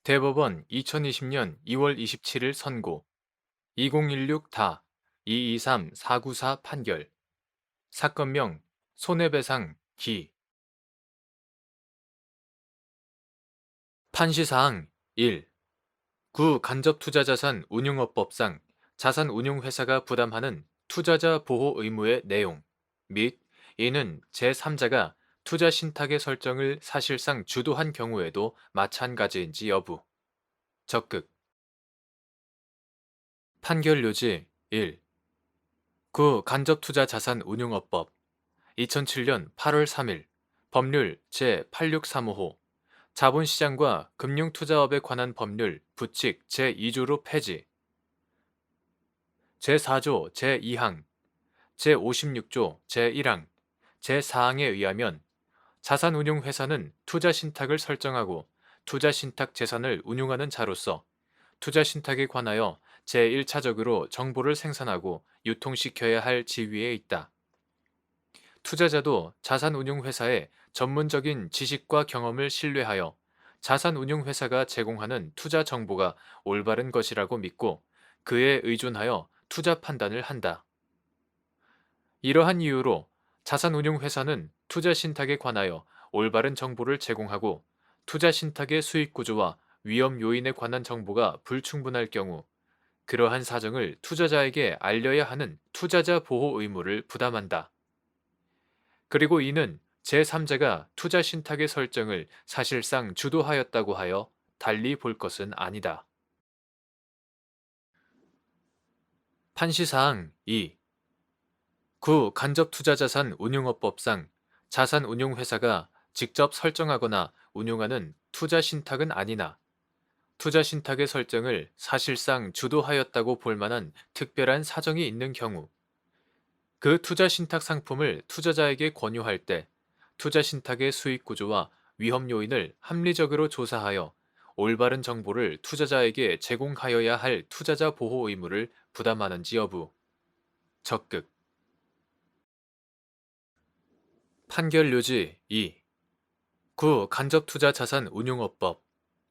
대법원 2020년 2월 27일 선고 2016다 223-494 판결 사건명 손해배상 기 판시사항 1. 구 간접투자자산 운용업법상 자산운용회사가 부담하는 투자자 보호 의무의 내용 및 이는 제3자가 투자 신탁의 설정을 사실상 주도한 경우에도 마찬가지인지 여부. 적극 판결 요지 1. 구 간접투자자산운용업법 2007년 8월 3일 법률 제86355 자본시장과 금융투자업에 관한 법률 부칙 제2조로 폐지 제4조 제2항 제56조 제1항 제4항에 의하면 자산운용회사는 투자신탁을 설정하고 투자신탁 재산을 운용하는 자로서 투자신탁에 관하여 제1차적으로 정보를 생산하고 유통시켜야 할 지위에 있다. 투자자도 자산운용회사의 전문적인 지식과 경험을 신뢰하여 자산운용회사가 제공하는 투자 정보가 올바른 것이라고 믿고 그에 의존하여 투자 판단을 한다. 이러한 이유로 자산운용회사는 투자 신탁에 관하여 올바른 정보를 제공하고 투자 신탁의 수익 구조와 위험 요인에 관한 정보가 불충분할 경우 그러한 사정을 투자자에게 알려야 하는 투자자 보호 의무를 부담한다. 그리고 이는 제3자가 투자 신탁의 설정을 사실상 주도하였다고 하여 달리 볼 것은 아니다. 판시사항 2. 구 간접투자자산 운용업법상 자산운용회사가 직접 설정하거나 운용하는 투자신탁은 아니나 투자신탁의 설정을 사실상 주도하였다고 볼 만한 특별한 사정이 있는 경우 그 투자신탁 상품을 투자자에게 권유할 때 투자신탁의 수익 구조와 위험 요인을 합리적으로 조사하여 올바른 정보를 투자자에게 제공하여야 할 투자자 보호 의무를 부담하는지 여부. 적극 판결 요지 2. 구 간접투자자산운용업법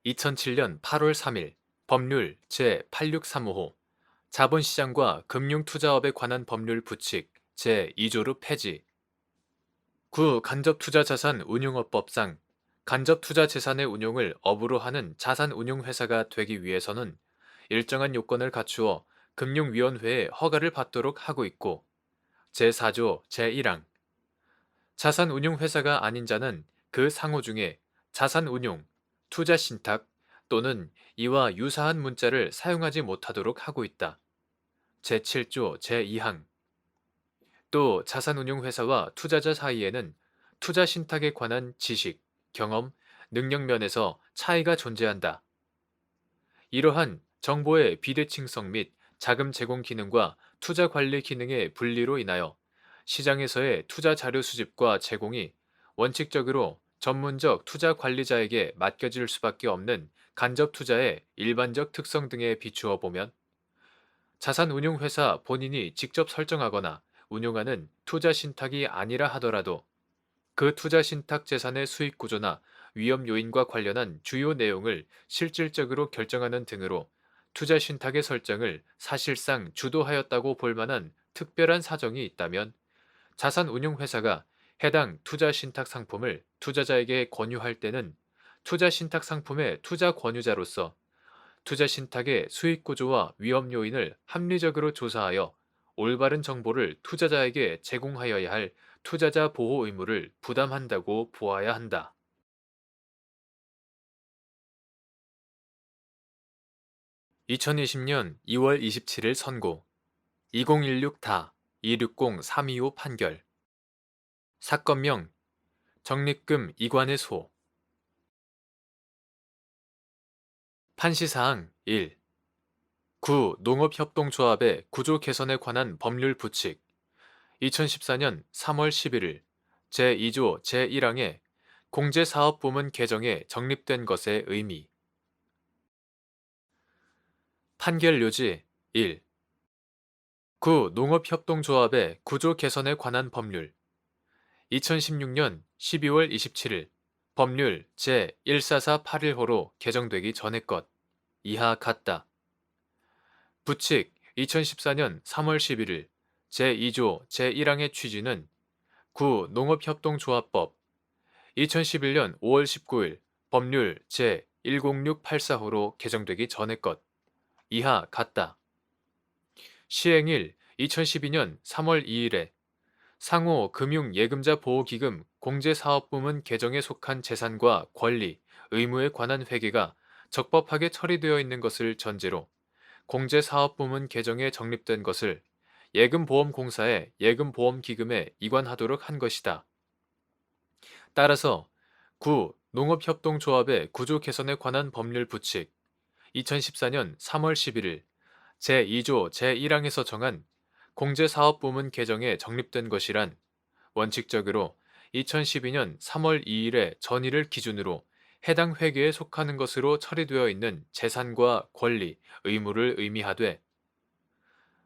2007년 8월 3일 법률 제86355 자본시장과 금융투자업에 관한 법률 부칙 제2조로 폐지 구 간접투자자산운용업법상 간접투자재산의 운용을 업으로 하는 자산운용회사가 되기 위해서는 일정한 요건을 갖추어 금융위원회의 허가를 받도록 하고 있고 제4조 제1항 자산운용회사가 아닌 자는 그 상호 중에 자산운용, 투자신탁 또는 이와 유사한 문자를 사용하지 못하도록 하고 있다. 제7조 제2항 또 자산운용회사와 투자자 사이에는 투자신탁에 관한 지식, 경험, 능력 면에서 차이가 존재한다. 이러한 정보의 비대칭성 및 자금 제공 기능과 투자 관리 기능의 분리로 인하여 시장에서의 투자 자료 수집과 제공이 원칙적으로 전문적 투자 관리자에게 맡겨질 수밖에 없는 간접 투자의 일반적 특성 등에 비추어 보면 자산운용회사 본인이 직접 설정하거나 운용하는 투자 신탁이 아니라 하더라도 그 투자 신탁 재산의 수익 구조나 위험 요인과 관련한 주요 내용을 실질적으로 결정하는 등으로 투자 신탁의 설정을 사실상 주도하였다고 볼 만한 특별한 사정이 있다면 자산운용회사가 해당 투자 신탁 상품을 투자자에게 권유할 때는 투자 신탁 상품의 투자 권유자로서 투자 신탁의 수익 구조와 위험 요인을 합리적으로 조사하여 올바른 정보를 투자자에게 제공하여야 할 투자자 보호 의무를 부담한다고 보아야 한다. 2020년 2월 27일 선고 2016다 260-325 판결 사건명 적립금 이관의 소 판시사항 1. 구 농업협동조합의 구조 개선에 관한 법률 부칙 2014년 3월 11일 제2조 제1항의 공제사업부문 개정에 적립된 것의 의미 판결 요지 1. 구 농업협동조합의 구조 개선에 관한 법률 2016년 12월 27일 법률 제14481호로 개정되기 전의 것 이하 같다. 부칙 2014년 3월 11일 제2조 제1항의 취지는 구 농업협동조합법 2011년 5월 19일 법률 제10684호로 개정되기 전의 것 이하 같다. 시행일 2012년 3월 2일에 상호 금융예금자보호기금 공제사업부문 개정에 속한 재산과 권리, 의무에 관한 회계가 적법하게 처리되어 있는 것을 전제로 공제사업부문 개정에 적립된 것을 예금보험공사의 예금보험기금에 이관하도록 한 것이다. 따라서 구 농업협동조합의 구조 개선에 관한 법률 부칙 2014년 3월 11일 제2조 제1항에서 정한 공제사업부문 개정에 적립된 것이란 원칙적으로 2012년 3월 2일의 전일을 기준으로 해당 회계에 속하는 것으로 처리되어 있는 재산과 권리, 의무를 의미하되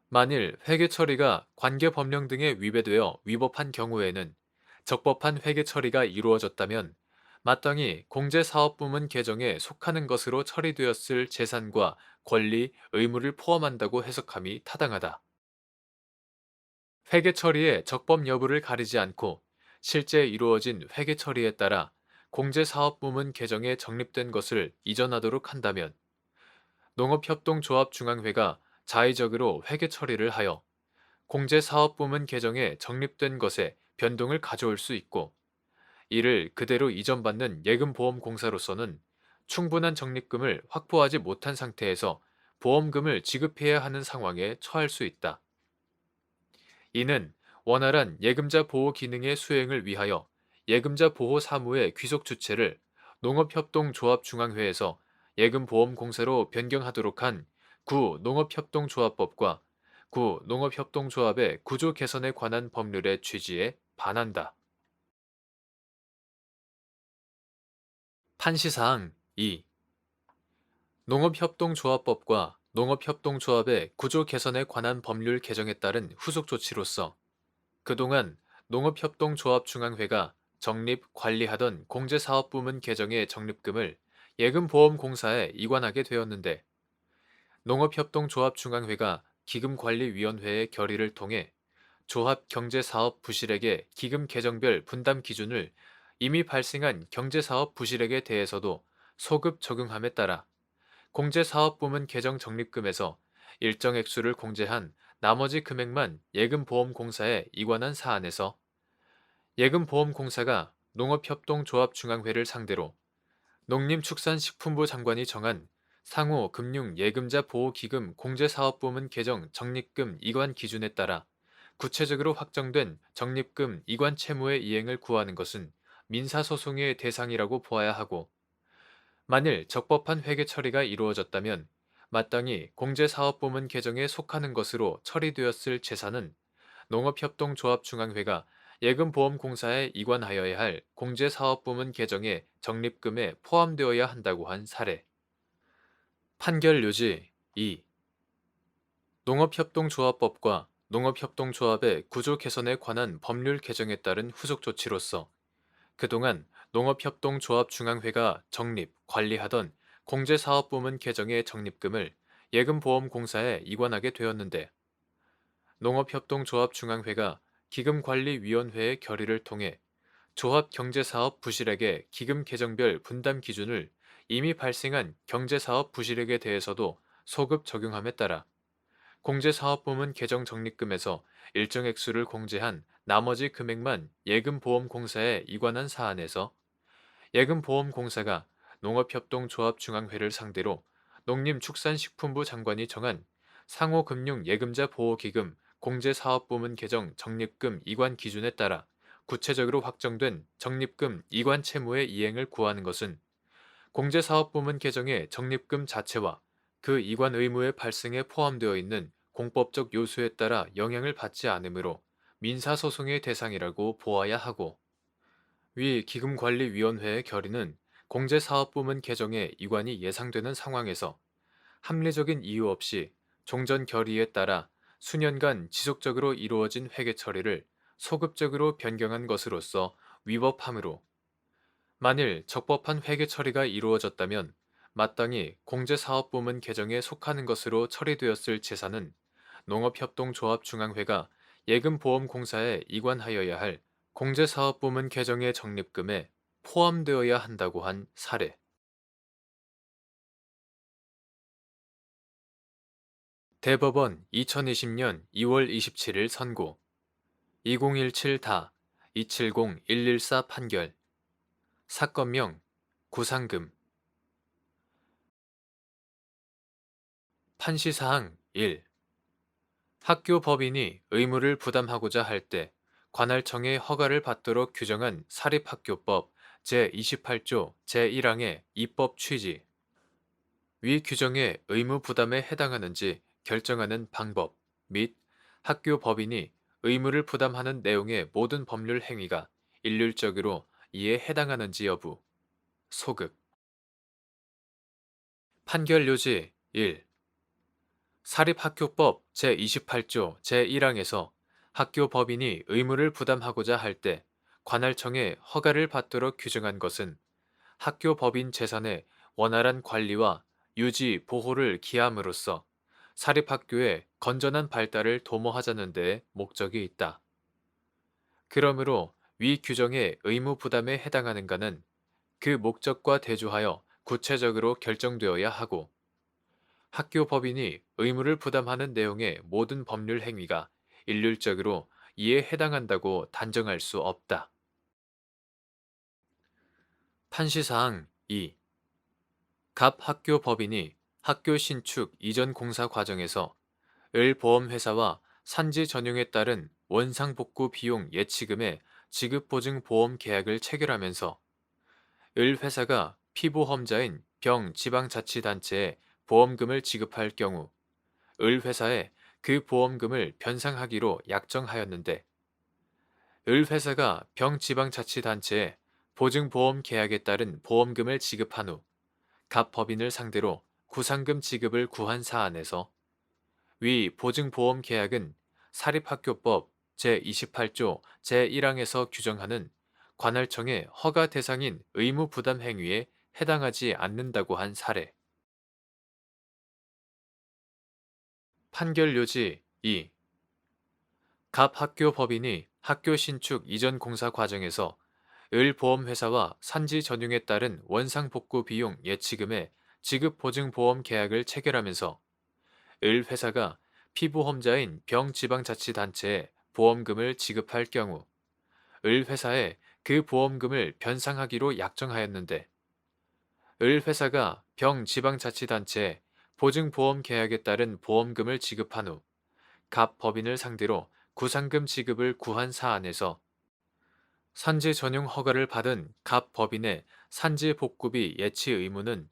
만일 회계 처리가 관계 법령 등에 위배되어 위법한 경우에는 적법한 회계 처리가 이루어졌다면 마땅히 공제사업부문 개정에 속하는 것으로 처리되었을 재산과 권리, 의무를 포함한다고 해석함이 타당하다. 회계 처리의 적법 여부를 가리지 않고 실제 이루어진 회계 처리에 따라 공제사업부문 개정에 적립된 것을 이전하도록 한다면 농업협동조합중앙회가 자의적으로 회계 처리를 하여 공제사업부문 개정에 적립된 것에 변동을 가져올 수 있고 이를 그대로 이전받는 예금보험공사로서는 충분한 적립금을 확보하지 못한 상태에서 보험금을 지급해야 하는 상황에 처할 수 있다. 이는 원활한 예금자 보호 기능의 수행을 위하여 예금자 보호 사무의 귀속 주체를 농업협동조합중앙회에서 예금보험공사로 변경하도록 한 구 농업협동조합법과 구 농업협동조합의 구조 개선에 관한 법률의 취지에 반한다. 판시사항 2. 농업협동조합법과 농업협동조합의 구조 개선에 관한 법률 개정에 따른 후속 조치로서 그동안 농업협동조합중앙회가 적립, 관리하던 공제사업부문 개정의 적립금을 예금보험공사에 이관하게 되었는데 농업협동조합중앙회가 기금관리위원회의 결의를 통해 조합경제사업 부실액의 기금 계정별 분담 기준을 이미 발생한 경제사업 부실액에 대해서도 소급 적용함에 따라 공제사업부문 개정 적립금에서 일정 액수를 공제한 나머지 금액만 예금보험공사에 이관한 사안에서 예금보험공사가 농업협동조합중앙회를 상대로 농림축산식품부 장관이 정한 상호 금융예금자 보호기금 공제사업부문 개정 적립금 이관 기준에 따라 구체적으로 확정된 적립금 이관 채무의 이행을 구하는 것은 민사소송의 대상이라고 보아야 하고 만일 적법한 회계 처리가 이루어졌다면 마땅히 공제사업부문 개정에 속하는 것으로 처리되었을 재산은 농업협동조합중앙회가 예금보험공사에 이관하여야 할 공제사업부문 개정의 적립금에 포함되어야 한다고 한 사례. 판결 요지 2. 농업협동조합법과 농업협동조합의 구조 개선에 관한 법률 개정에 따른 후속 조치로서 그동안 농업협동조합중앙회가 적립, 관리하던 공제사업부문 개정의 적립금을 예금보험공사에 이관하게 되었는데 농업협동조합중앙회가 기금관리위원회의 결의를 통해 조합경제사업 부실액의 기금 계정별 분담 기준을 이미 발생한 경제사업 부실액에 대해서도 소급 적용함에 따라 공제사업부문 개정 적립금에서 일정 액수를 공제한 나머지 금액만 예금보험공사에 이관한 사안에서 예금보험공사가 농업협동조합중앙회를 상대로 농림축산식품부 장관이 정한 상호금융예금자 보호기금 공제사업부문 개정 적립금 이관 기준에 따라 구체적으로 확정된 적립금 이관 채무의 이행을 구하는 것은 공제사업부문 개정의 적립금 자체와 그 이관 의무의 발생에 포함되어 있는 공법적 요소에 따라 영향을 받지 않으므로 민사소송의 대상이라고 보아야 하고 위 기금관리위원회의 결의는 공제사업부문 개정의 이관이 예상되는 상황에서 합리적인 이유 없이 종전 결의에 따라 수년간 지속적으로 이루어진 회계 처리를 소급적으로 변경한 것으로서 위법하므로 만일 적법한 회계 처리가 이루어졌다면 마땅히 공제사업부문 계정에 속하는 것으로 처리되었을 재산은 농업협동조합중앙회가 예금보험공사에 이관하여야 할 공제사업부문 계정의 적립금에 포함되어야 한다고 한 사례. 대법원 2020년 2월 27일 선고 2017다 270-114 판결 사건명 구상금 판시사항 1. 학교 법인이 의무를 부담하고자 할 때 관할청의 허가를 받도록 규정한 사립학교법 제28조 제1항의 입법 취지 위 규정의 의무 부담에 해당하는지 결정하는 방법 및 학교 법인이 의무를 부담하는 내용의 모든 법률 행위가 일률적으로 이에 해당하는지 여부 소급 판결 요지 1. 사립학교법 제28조 제1항에서 학교 법인이 의무를 부담하고자 할 때 관할청의 허가를 받도록 규정한 것은 학교 법인 재산의 원활한 관리와 유지, 보호를 기함으로써 사립학교의 건전한 발달을 도모하자는 데 목적이 있다. 그러므로 위 규정의 의무 부담에 해당하는가는 그 목적과 대조하여 구체적으로 결정되어야 하고 학교 법인이 의무를 부담하는 내용의 모든 법률 행위가 일률적으로 이에 해당한다고 단정할 수 없다. 판시사항 2. 갑 학교 법인이 학교 신축 이전 공사 과정에서 을 보험회사와 산지 전용에 따른 원상복구 비용 예치금의 지급 보증 보험 계약을 체결하면서 을 회사가 피보험자인 병 지방자치단체에 보험금을 지급할 경우 을 회사에 그 보험금을 변상하기로 약정하였는데 을 회사가 병 지방자치단체에 보증보험 계약에 따른 보험금을 지급한 후 갑 법인을 상대로 구상금 지급을 구한 사안에서 위 보증보험 계약은 사립학교법 제28조 제1항에서 규정하는 관할청의 허가 대상인 의무 부담 행위에 해당하지 않는다고 한 사례. 판결 요지 2. 갑 학교 법인이 학교 신축 이전 공사 과정에서 을 보험회사와 산지 전용에 따른 원상복구 비용 예치금의 지급 보증 보험 계약을 체결하면서 을 회사가 피보험자인 병지방자치단체에 보험금을 지급할 경우 을 회사에 그 보험금을 변상하기로 약정하였는데 을 회사가 병지방자치단체에 보증보험 계약에 따른 보험금을 지급한 후 갑 법인을 상대로 구상금 지급을 구한 사안에서 산지 전용 허가를 받은 갑 법인의 산지 복구비 예치 의무는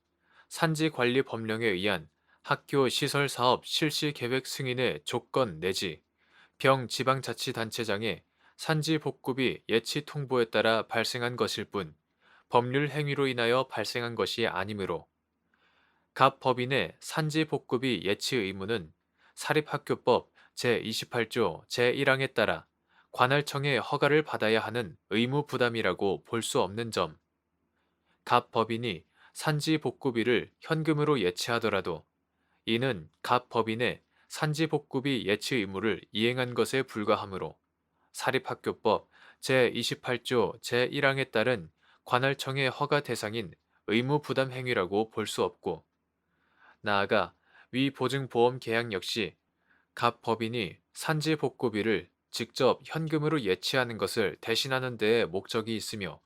산지관리법령에 의한 학교 시설사업 실시 계획 승인의 조건 내지 병지방자치단체장의 산지 복구비 예치 통보에 따라 발생한 것일 뿐 법률 행위로 인하여 발생한 것이 아니므로 갑 법인의 산지 복구비 예치 의무는 사립학교법 제28조 제1항에 따라 관할청의 허가를 받아야 하는 의무 부담이라고 볼 수 없는 점, 갑 법인이 산지 복구비를 현금으로 예치하더라도 이는 갑 법인의 산지 복구비 예치 의무를 이행한 것에 불과하므로 사립학교법 제28조 제1항에 따른 관할청의 허가 대상인 의무 부담 행위라고 볼 수 없고 나아가 위 보증보험 계약 역시 갑 법인이 산지 복구비를 직접 현금으로 예치하는 것을 대신하는 데에 목적이 있으며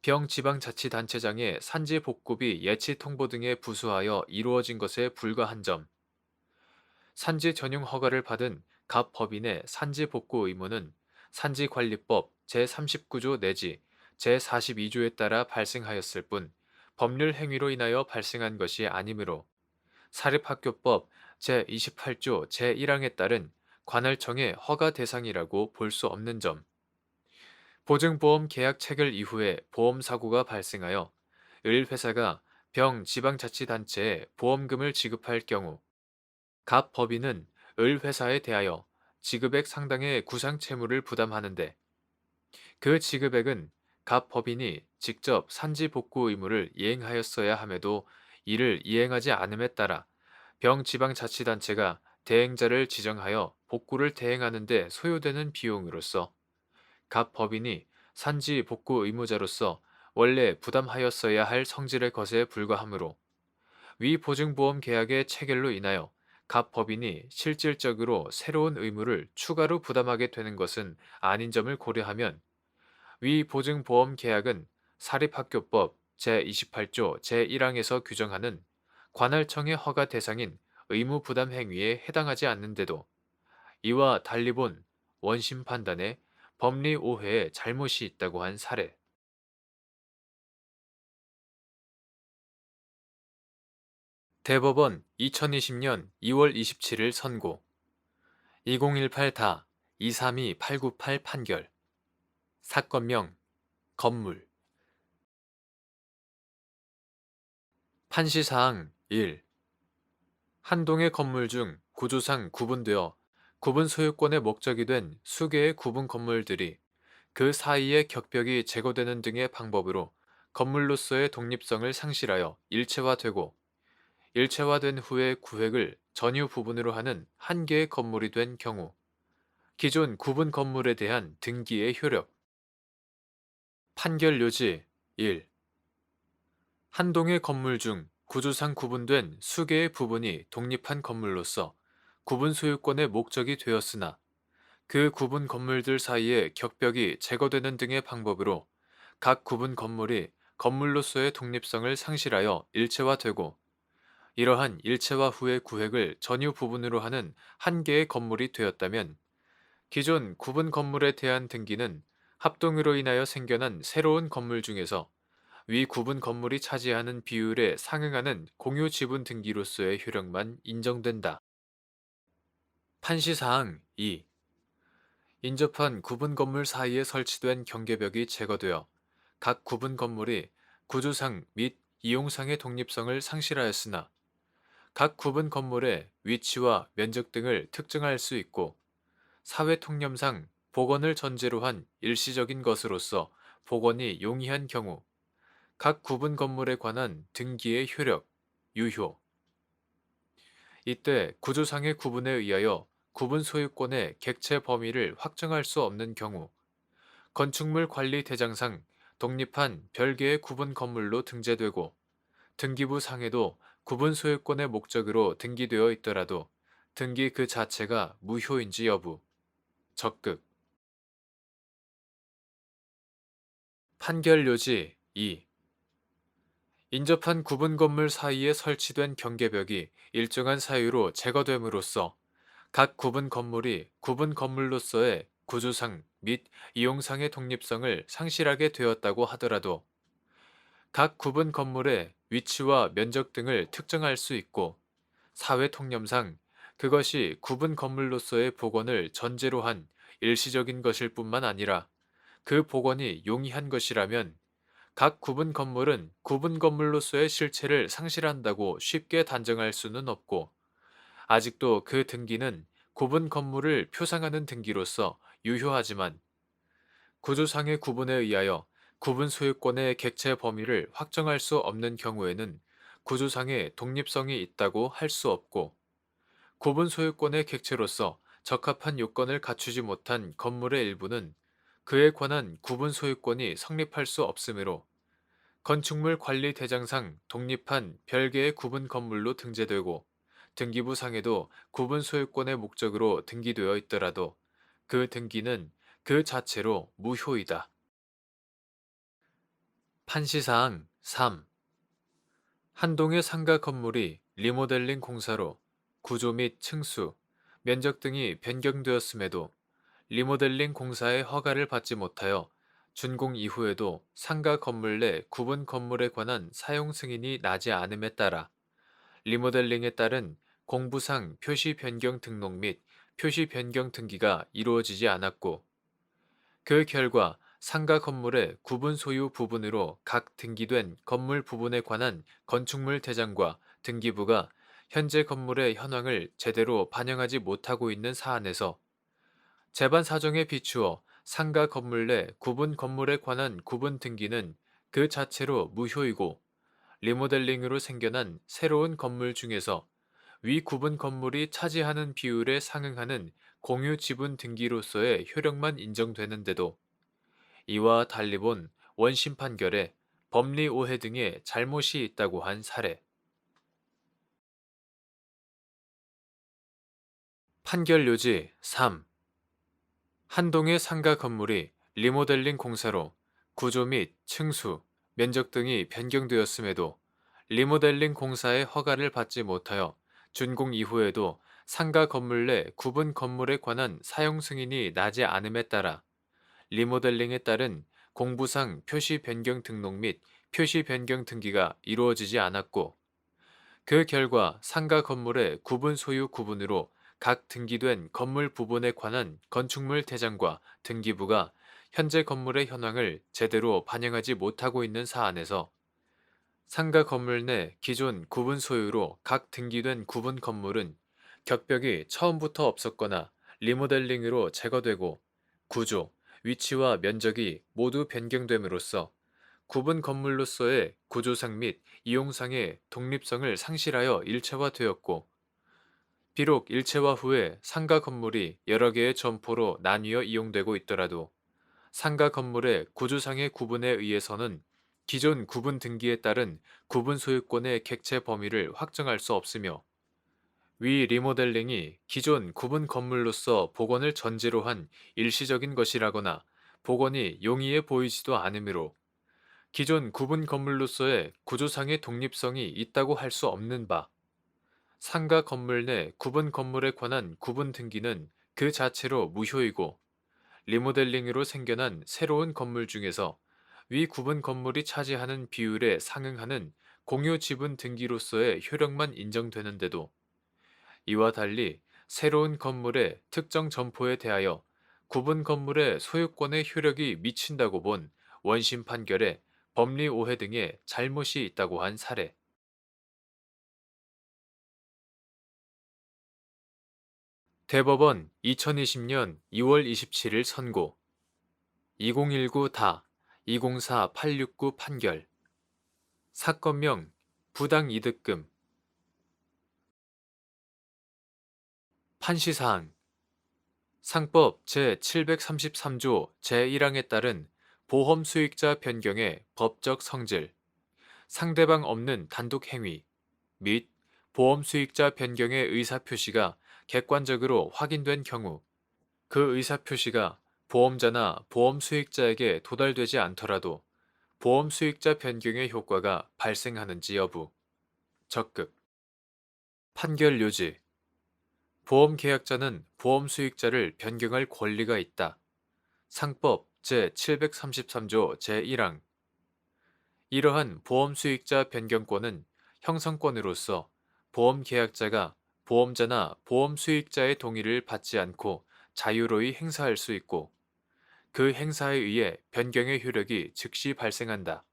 병지방자치단체장의 산지 복구비 예치 통보 등에 부수하여 이루어진 것에 불과한 점, 산지 전용 허가를 받은 갑 법인의 산지 복구 의무는 산지관리법 제39조 내지 제42조에 따라 발생하였을 뿐 법률 행위로 인하여 발생한 것이 아니므로 사립학교법 제28조 제1항에 따른 관할청의 허가 대상이라고 볼 수 없는 점, 보증보험 계약 체결 이후에 보험사고가 발생하여 을 회사가 병 지방자치단체에 보험금을 지급할 경우 갑 법인은 을 회사에 대하여 지급액 상당의 구상 채무를 부담하는데 그 지급액은 각 법인이 직접 산지 복구 의무를 이행하였어야 함에도 이를 이행하지 않음에 따라 병지방자치단체가 대행자를 지정하여 복구를 대행하는 데 소요되는 비용으로서 각 법인이 산지 복구 의무자로서 원래 부담하였어야 할 성질의 것에 불과하므로 위 보증보험 계약의 체결로 인하여 각 법인이 실질적으로 새로운 의무를 추가로 부담하게 되는 것은 아닌 점을 고려하면 위 보증보험 계약은 사립학교법 제28조 제1항에서 규정하는 관할청의 허가 대상인 의무부담 행위에 해당하지 않는데도 이와 달리 본 원심 판단에 법리 오해에 잘못이 있다고 한 사례. 대법원 2020년 2월 27일 선고 2018다 232898 판결 사건명 건물 판시사항 1. 한 동의 건물 중 구조상 구분되어 구분 소유권의 목적이 된 수개의 구분 건물들이 그 사이의 격벽이 제거되는 등의 방법으로 건물로서의 독립성을 상실하여 일체화되고 일체화된 후에 구획을 전유 부분으로 하는 한 개의 건물이 된 경우 기존 구분 건물에 대한 등기의 효력 판결 요지 1. 한 동의 건물 중 구조상 구분된 수개의 부분이 독립한 건물로서 구분 소유권의 목적이 되었으나 그 구분 건물들 사이의 격벽이 제거되는 등의 방법으로 각 구분 건물이 건물로서의 독립성을 상실하여 일체화되고 이러한 일체화 후의 구획을 전유 부분으로 하는 한 개의 건물이 되었다면 기존 구분 건물에 대한 등기는 합동으로 인하여 생겨난 새로운 건물 중에서 위 구분 건물이 차지하는 비율에 상응하는 공유 지분 등기로서의 효력만 인정된다. 판시사항 2. 인접한 구분 건물 사이에 설치된 경계벽이 제거되어 각 구분 건물이 구조상 및 이용상의 독립성을 상실하였으나 각 구분 건물의 위치와 면적 등을 특정할 수 있고 사회 통념상 복원을 전제로 한 일시적인 것으로서 복원이 용이한 경우 각 구분 건물에 관한 등기의 효력, 유효. 이때 구조상의 구분에 의하여 구분 소유권의 객체 범위를 확정할 수 없는 경우 건축물 관리 대장상 독립한 별개의 구분 건물로 등재되고 등기부 상에도 구분 소유권의 목적으로 등기되어 있더라도 등기 그 자체가 무효인지 여부. 적극. 판결 요지 2. 인접한 구분 건물 사이에 설치된 경계벽이 일정한 사유로 제거됨으로써 각 구분 건물이 구분 건물로서의 구조상 및 이용상의 독립성을 상실하게 되었다고 하더라도 각 구분 건물의 위치와 면적 등을 특정할 수 있고 사회 통념상 그것이 구분 건물로서의 복원을 전제로 한 일시적인 것일 뿐만 아니라 그 복원이 용이한 것이라면 각 구분 건물은 구분 건물로서의 실체를 상실한다고 쉽게 단정할 수는 없고 아직도 그 등기는 구분 건물을 표상하는 등기로서 유효하지만 구조상의 구분에 의하여 구분 소유권의 객체 범위를 확정할 수 없는 경우에는 구조상의 독립성이 있다고 할 수 없고 구분 소유권의 객체로서 적합한 요건을 갖추지 못한 건물의 일부는 그에 관한 구분 소유권이 성립할 수 없으므로 건축물 관리 대장상 독립한 별개의 구분 건물로 등재되고 등기부 상에도 구분 소유권의 목적으로 등기되어 있더라도 그 등기는 그 자체로 무효이다. 판시사항 3. 한동의 상가 건물이 리모델링 공사로 구조 및 층수, 면적 등이 변경되었음에도 리모델링 공사의 허가를 받지 못하여 준공 이후에도 상가 건물 내 구분 건물에 관한 사용 승인이 나지 않음에 따라 리모델링에 따른 공부상 표시 변경 등록 및 표시 변경 등기가 이루어지지 않았고 그 결과 상가 건물의 구분 소유 부분으로 각 등기된 건물 부분에 관한 건축물 대장과 등기부가 현재 건물의 현황을 제대로 반영하지 못하고 있는 사안에서 재반 사정에 비추어 상가 건물 내 구분 건물에 관한 구분 등기는 그 자체로 무효이고 리모델링으로 생겨난 새로운 건물 중에서 위 구분 건물이 차지하는 비율에 상응하는 공유 지분 등기로서의 효력만 인정되는데도 이와 달리 본 원심 판결에 법리 오해 등의 잘못이 있다고 한 사례. 판결 요지 3. 한 동의 상가 건물이 리모델링 공사로 구조 및 층수, 면적 등이 변경되었음에도 리모델링 공사의 허가를 받지 못하여 준공 이후에도 상가 건물 내 구분 건물에 관한 사용 승인이 나지 않음에 따라 리모델링에 따른 공부상 표시 변경 등록 및 표시 변경 등기가 이루어지지 않았고 그 결과 상가 건물의 구분 소유 구분으로 각 등기된 건물 부분에 관한 건축물 대장과 등기부가 현재 건물의 현황을 제대로 반영하지 못하고 있는 사안에서 상가 건물 내 기존 구분 소유로 각 등기된 구분 건물은 격벽이 처음부터 없었거나 리모델링으로 제거되고 구조, 위치와 면적이 모두 변경됨으로써 구분 건물로서의 구조상 및 이용상의 독립성을 상실하여 일체화되었고, 비록 일체화 후에 상가 건물이 여러 개의 점포로 나뉘어 이용되고 있더라도 상가 건물의 구조상의 구분에 의해서는 기존 구분 등기에 따른 구분 소유권의 객체 범위를 확정할 수 없으며 위 리모델링이 기존 구분 건물로서 복원을 전제로 한 일시적인 것이라거나 복원이 용이해 보이지도 않으므로 기존 구분 건물로서의 구조상의 독립성이 있다고 할 수 없는 바, 상가 건물 내 구분 건물에 관한 구분 등기는 그 자체로 무효이고 리모델링으로 생겨난 새로운 건물 중에서 위 구분 건물이 차지하는 비율에 상응하는 공유 지분 등기로서의 효력만 인정되는데도 이와 달리 새로운 건물의 특정 점포에 대하여 구분 건물의 소유권의 효력이 미친다고 본 원심 판결에 법리 오해 등의 잘못이 있다고 한 사례. 대법원 2020년 2월 27일 선고 2019 다 2004 869 판결 사건명 부당이득금 판시사항 상법 제733조 제1항에 따른 보험 수익자 변경의 법적 성질, 상대방 없는 단독 행위 및 보험 수익자 변경의 의사표시가 객관적으로 확인된 경우 그 의사표시가 보험자나 보험 수익자에게 도달되지 않더라도 보험 수익자 변경의 효과가 발생하는지 여부, 적극, 판결 요지, 보험 계약자는 보험 수익자를 변경할 권리가 있다. 상법 제733조 제1항 이러한 보험 수익자 변경권은 형성권으로서 보험 계약자가 보험자나 보험 수익자의 동의를 받지 않고 자유로이 행사할 수 있고 그 행사에 의해 변경의 효력이 즉시 발생한다.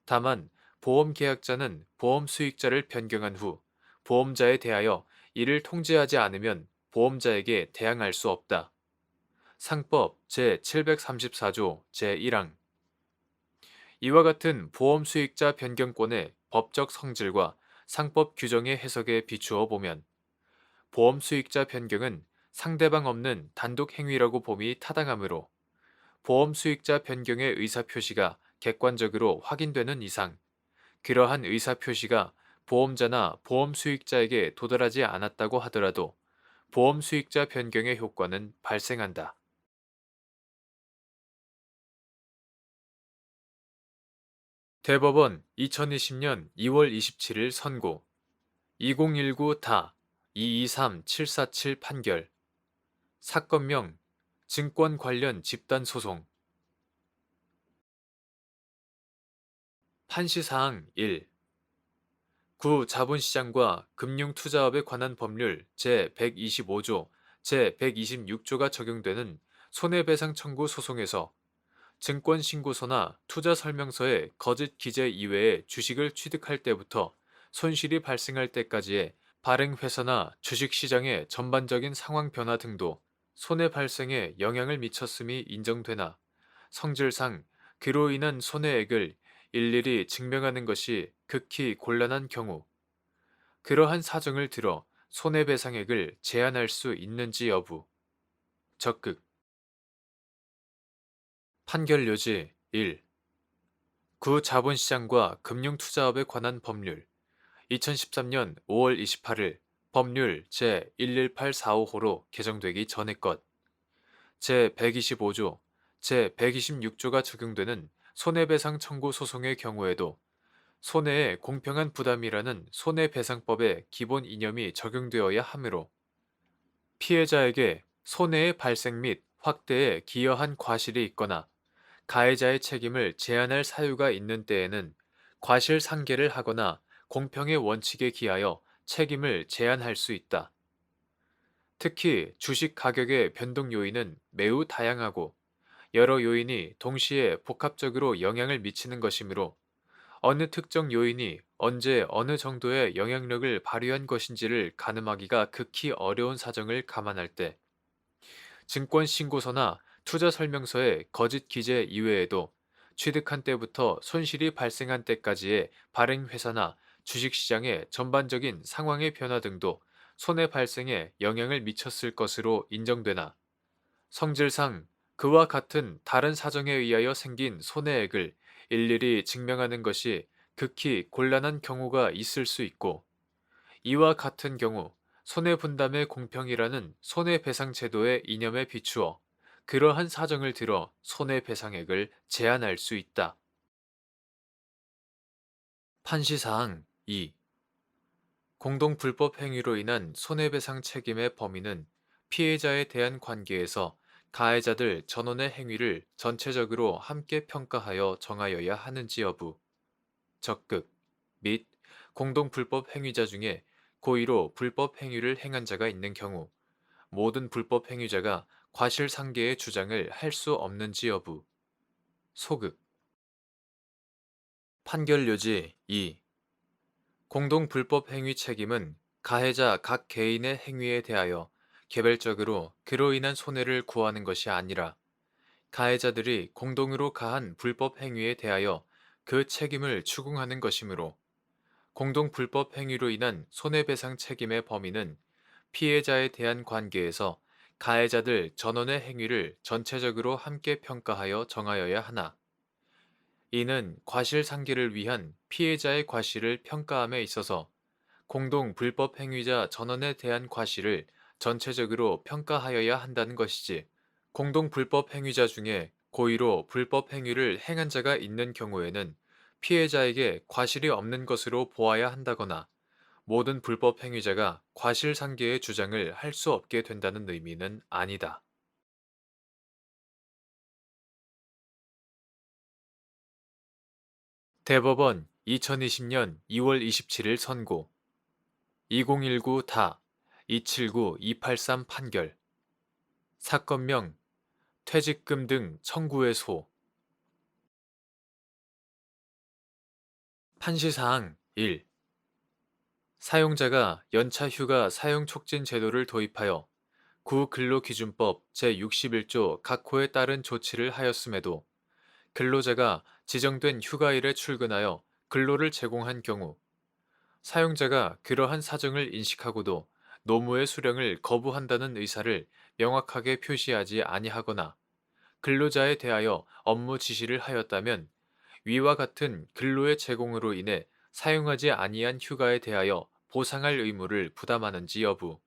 다만 보험 계약자는 보험 수익자를 변경한 후 보험자에 대하여 이를 통지하지 않으면 보험자에게 대항할 수 없다. 상법 제734조 제1항 이와 같은 보험 수익자 변경권의 법적 성질과 상법 규정의 해석에 비추어 보면 보험 수익자 변경은 상대방 없는 단독 행위라고 봄이 타당하므로 보험 수익자 변경의 의사표시가 객관적으로 확인되는 이상 그러한 의사표시가 보험자나 보험 수익자에게 도달하지 않았다고 하더라도 보험 수익자 변경의 효과는 발생한다. 대법원 2020년 2월 27일 선고 2019 다 223747 판결 사건명 증권 관련 집단 소송 판시사항 1. 구 자본시장과 금융투자업에 관한 법률 제125조, 제126조가 적용되는 손해배상 청구 소송에서 증권신고서나 투자설명서의 거짓 기재 이외에 주식을 취득할 때부터 손실이 발생할 때까지의 발행회사나 주식시장의 전반적인 상황 변화 등도 손해 발생에 영향을 미쳤음이 인정되나 성질상 그로 인한 손해액을 일일이 증명하는 것이 극히 곤란한 경우 그러한 사정을 들어 손해배상액을 제한할 수 있는지 여부 적극 판결요지 1. 구자본시장과 금융투자업에 관한 법률 2013년 5월 28일 법률 제11845호로 개정되기 전의 것 제125조, 제126조가 적용되는 손해배상 청구 소송의 경우에도 손해의 공평한 부담이라는 손해배상법의 기본 이념이 적용되어야 하므로 피해자에게 손해의 발생 및 확대에 기여한 과실이 있거나 가해자의 책임을 제한할 사유가 있는 때에는 과실상계를 하거나 공평의 원칙에 기하여 책임을 제한할 수 있다. 특히 주식 가격의 변동 요인은 매우 다양하고 여러 요인이 동시에 복합적으로 영향을 미치는 것이므로 어느 특정 요인이 언제 어느 정도의 영향력을 발휘한 것인지를 가늠하기가 극히 어려운 사정을 감안할 때 증권신고서나 투자설명서의 거짓 기재 이외에도 취득한 때부터 손실이 발생한 때까지의 발행회사나 주식시장의 전반적인 상황의 변화 등도 손해 발생에 영향을 미쳤을 것으로 인정되나 성질상 그와 같은 다른 사정에 의하여 생긴 손해액을 일일이 증명하는 것이 극히 곤란한 경우가 있을 수 있고 이와 같은 경우 손해분담의 공평이라는 손해배상 제도의 이념에 비추어 그러한 사정을 들어 손해배상액을 제한할 수 있다. 판시사항 2. 공동불법 행위로 인한 손해배상 책임의 범위는 피해자에 대한 관계에서 가해자들 전원의 행위를 전체적으로 함께 평가하여 정하여야 하는지 여부, 적극 및 공동불법 행위자 중에 고의로 불법 행위를 행한 자가 있는 경우 모든 불법 행위자가 과실상계의 주장을 할 수 없는지 여부, 소극 판결요지 2. 공동불법 행위 책임은 가해자 각 개인의 행위에 대하여 개별적으로 그로 인한 손해를 구하는 것이 아니라 가해자들이 공동으로 가한 불법 행위에 대하여 그 책임을 추궁하는 것이므로 공동 불법 행위로 인한 손해배상 책임의 범위는 피해자에 대한 관계에서 가해자들 전원의 행위를 전체적으로 함께 평가하여 정하여야 하나, 이는 과실상계를 위한 피해자의 과실을 평가함에 있어서 공동 불법 행위자 전원에 대한 과실을 전체적으로 평가하여야 한다는 것이지, 공동 불법 행위자 중에 고의로 불법 행위를 행한 자가 있는 경우에는 피해자에게 과실이 없는 것으로 보아야 한다거나 모든 불법 행위자가 과실상계의 주장을 할 수 없게 된다는 의미는 아니다. 대법원 2020년 2월 27일 선고 2019 다 279-283 판결 사건명 퇴직금 등 청구의 소 판시사항 1. 사용자가 연차휴가 사용촉진 제도를 도입하여 구근로기준법 제61조 각 호에 따른 조치를 하였음에도 근로자가 지정된 휴가일에 출근하여 근로를 제공한 경우 사용자가 그러한 사정을 인식하고도 노무의 수령을 거부한다는 의사를 명확하게 표시하지 아니하거나 근로자에 대하여 업무 지시를 하였다면 위와 같은 근로의 제공으로 인해 사용하지 아니한 휴가에 대하여 보상할 의무를 부담하는지 여부.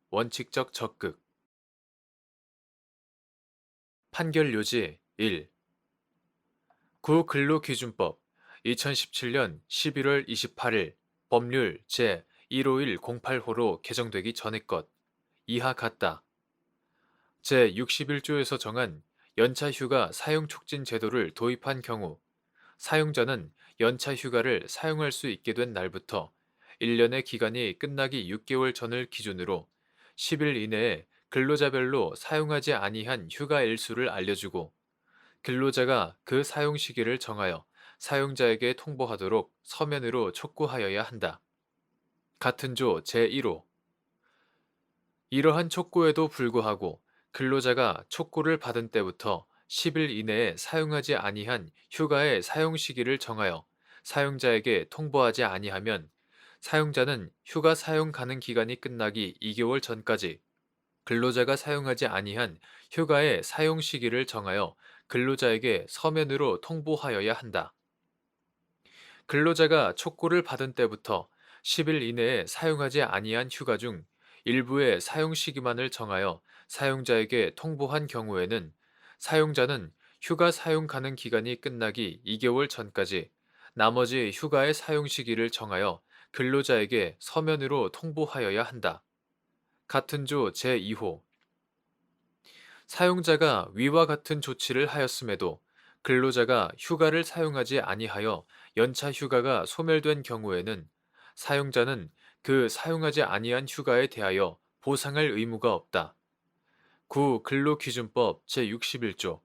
원칙적 적극. 판결요지 1. 구근로기준법 2017년 11월 28일 법률 제15108호로 개정되기 전의 것. 이하 같다. 제61조에서 정한 연차휴가 사용촉진 제도를 도입한 경우 사용자는 연차 휴가를 사용할 수 있게 된 날부터 1년의 기간이 끝나기 6개월 전을 기준으로 10일 이내에 근로자별로 사용하지 아니한 휴가 일수를 알려주고 근로자가 그 사용 시기를 정하여 사용자에게 통보하도록 서면으로 촉구하여야 한다. 같은 조 제1호 이러한 촉구에도 불구하고 근로자가 촉구를 받은 때부터 10일 이내에 사용하지 아니한 휴가의 사용 시기를 정하여 사용자에게 통보하지 아니하면 사용자는 휴가 사용 가능 기간이 끝나기 2개월 전까지 근로자가 사용하지 아니한 휴가의 사용 시기를 정하여 근로자에게 서면으로 통보하여야 한다. 근로자가 촉구를 받은 때부터 10일 이내에 사용하지 아니한 휴가 중 일부의 사용 시기만을 정하여 사용자에게 통보한 경우에는 사용자는 휴가 사용 가능 기간이 끝나기 2개월 전까지 나머지 휴가의 사용 시기를 정하여 근로자에게 서면으로 통보하여야 한다. 같은 조 제2호 사용자가 위와 같은 조치를 하였음에도 근로자가 휴가를 사용하지 아니하여 연차 휴가가 소멸된 경우에는 사용자는 그 사용하지 아니한 휴가에 대하여 보상할 의무가 없다. 구 근로기준법 제61조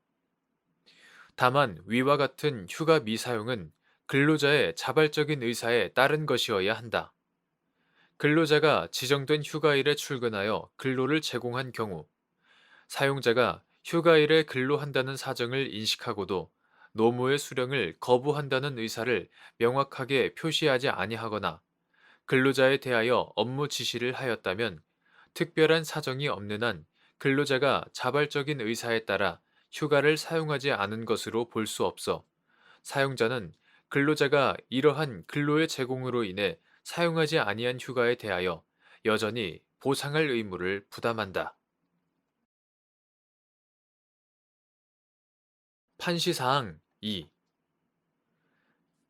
다만 위와 같은 휴가 미사용은 근로자의 자발적인 의사에 따른 것이어야 한다. 근로자가 지정된 휴가일에 출근하여 근로를 제공한 경우 사용자가 휴가일에 근로한다는 사정을 인식하고도 노무의 수령을 거부한다는 의사를 명확하게 표시하지 아니하거나 근로자에 대하여 업무 지시를 하였다면 특별한 사정이 없는 한 근로자가 자발적인 의사에 따라 휴가를 사용하지 않은 것으로 볼 수 없어 사용자는 근로자가 이러한 근로의 제공으로 인해 사용하지 아니한 휴가에 대하여 여전히 보상할 의무를 부담한다. 판시사항 2.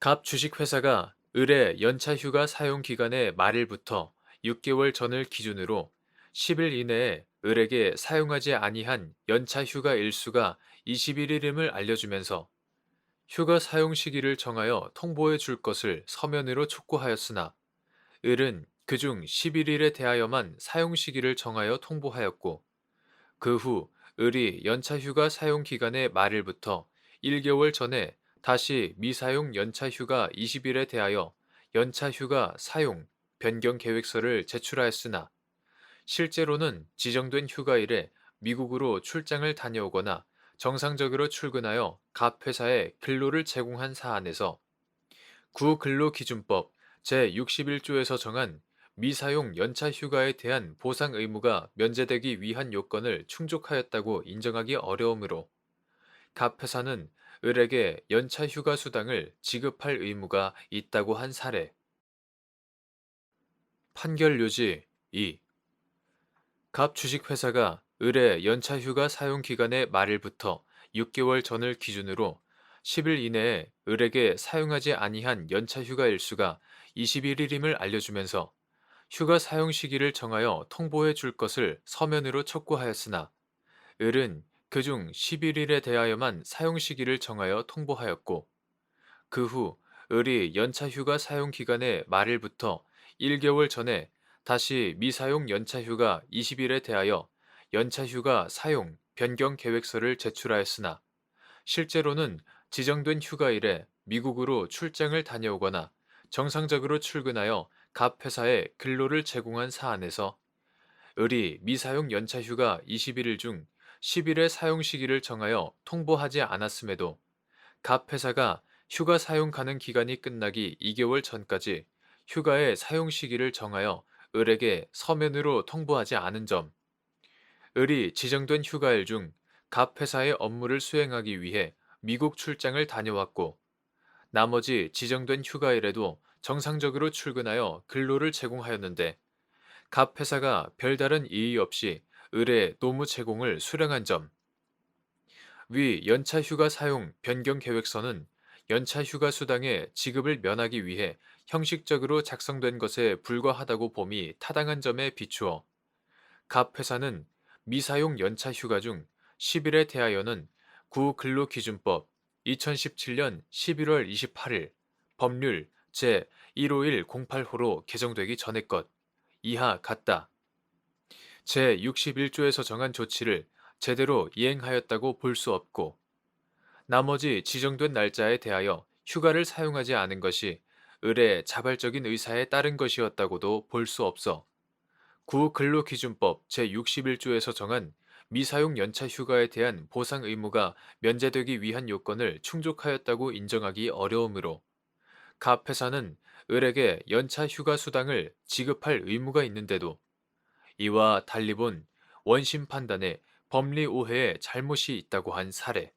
갑 주식회사가 을의 연차휴가 사용기간의 말일부터 6개월 전을 기준으로 10일 이내에 을에게 사용하지 아니한 연차휴가 일수가 21일임을 알려주면서 휴가 사용 시기를 정하여 통보해 줄 것을 서면으로 촉구하였으나 을은 그중 11일에 대하여만 사용 시기를 정하여 통보하였고 그 후 을이 연차휴가 사용 기간의 말일부터 1개월 전에 다시 미사용 연차휴가 20일에 대하여 연차휴가 사용 변경 계획서를 제출하였으나 실제로는 지정된 휴가일에 미국으로 출장을 다녀오거나 정상적으로 출근하여 갑 회사에 근로를 제공한 사안에서 구근로기준법 제61조에서 정한 미사용 연차 휴가에 대한 보상 의무가 면제되기 위한 요건을 충족하였다고 인정하기 어려우므로 갑 회사는 을에게 연차 휴가 수당을 지급할 의무가 있다고 한 사례. 판결 요지 2. 갑 주식회사가 을의 연차 휴가 사용 기간의 말일부터 6개월 전을 기준으로 10일 이내에 을에게 사용하지 아니한 연차 휴가 일수가 21일임을 알려주면서 휴가 사용 시기를 정하여 통보해 줄 것을 서면으로 촉구하였으나 을은 그중 11일에 대하여만 사용 시기를 정하여 통보하였고 그 후 을이 연차 휴가 사용 기간의 말일부터 1개월 전에 다시 미사용 연차 휴가 20일에 대하여 연차 휴가 사용 변경 계획서를 제출하였으나 실제로는 지정된 휴가일에 미국으로 출장을 다녀오거나 정상적으로 출근하여 갑 회사에 근로를 제공한 사안에서 을이 미사용 연차휴가 21일 중 10일의 사용 시기를 정하여 통보하지 않았음에도 갑 회사가 휴가 사용 가능 기간이 끝나기 2개월 전까지 휴가의 사용 시기를 정하여 을에게 서면으로 통보하지 않은 점, 을이 지정된 휴가일 중 갑 회사의 업무를 수행하기 위해 미국 출장을 다녀왔고 나머지 지정된 휴가일에도 정상적으로 출근하여 근로를 제공하였는데 갑 회사가 별다른 이의 없이 을의 노무 제공을 수령한 점, 위 연차 휴가 사용 변경 계획서는 연차 휴가 수당의 지급을 면하기 위해 형식적으로 작성된 것에 불과하다고 봄이 타당한 점에 비추어 갑 회사는 미사용 연차 휴가 중 10일에 대하여는 구근로기준법 2017년 11월 28일 법률 제15108호로 개정되기 전의 것 이하 같다. 제61조에서 정한 조치를 제대로 이행하였다고 볼 수 없고 나머지 지정된 날짜에 대하여 휴가를 사용하지 않은 것이 을의 자발적인 의사에 따른 것이었다고도 볼 수 없어 구근로기준법 제61조에서 정한 미사용 연차 휴가에 대한 보상 의무가 면제되기 위한 요건을 충족하였다고 인정하기 어려우므로 갑 회사는 을에게 연차 휴가 수당을 지급할 의무가 있는데도 이와 달리 본 원심 판단에 법리 오해에 잘못이 있다고 한 사례.